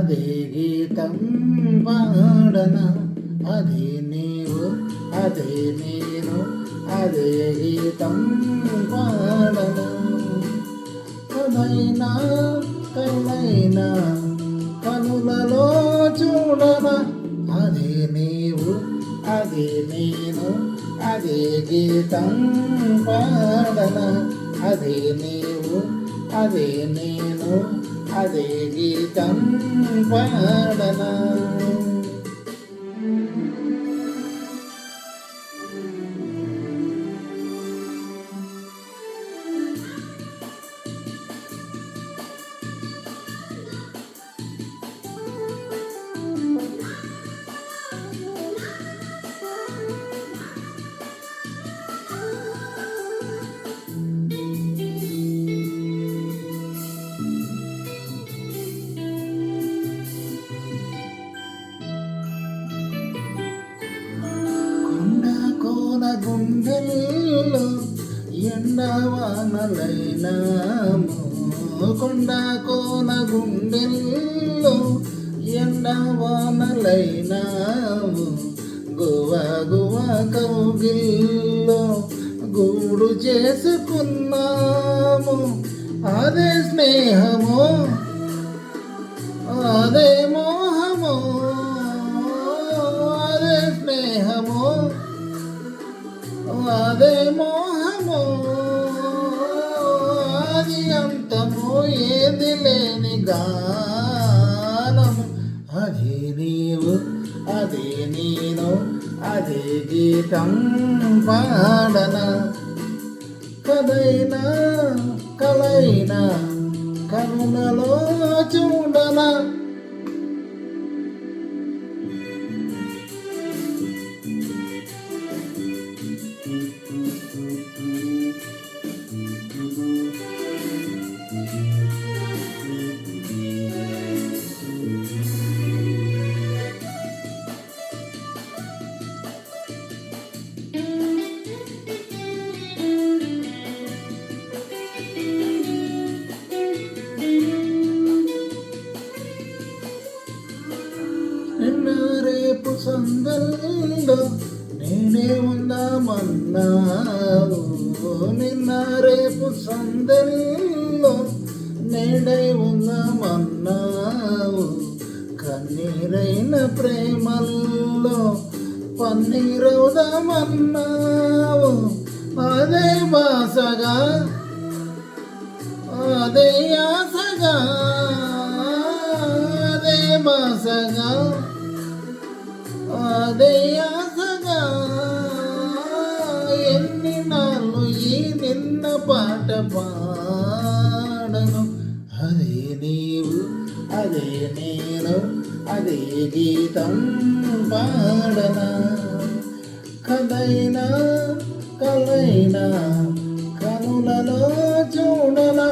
అదే గీతం పాడనా, అదే నీవు అదే నేను, అదే గీతం పాడనా. కలైనా కలైనా కనులలో చూడనా, అదే నీవు అదే నేను, అదే గీతం పాడనా. అదే నీవు అదే నేను, అదే గీతం పాడనా. కోన గుండెల్లో ఎండవానలైనాము, కొండ కోన గుండెల్లో ఎండవానలైనాము. గువ గువ కౌగిల్లో గూడు చేసుకున్నాము. అదే స్నేహము అదే మోహము, అదే స్నేహము అదే మోహము. అది అంతము ఏది లేని గానము. అదే నీవు అదే నేను, అదే గీతం పాడనా. కదైనా కలైనా కనులలో చూడనా. నిన్న రేపు సందల్లో నేనే ఉందామన్నావు. నిన్న రేపు సందల్లో నేనే ఉందామన్నావు. కన్నీరైన ప్రేమల్లో పన్నీరవుదామన్నావు. అదే బాసగా అదే ఆశగా, అదే బాసగా అదే ఆశగా. ఎన్ని నాళ్ళు ఈ నిన్న పాట పాడను. అదే నీవు అదే నేను, అదే గీతం పాడనా. కదైనా కలైనా కనులలో చూడనా.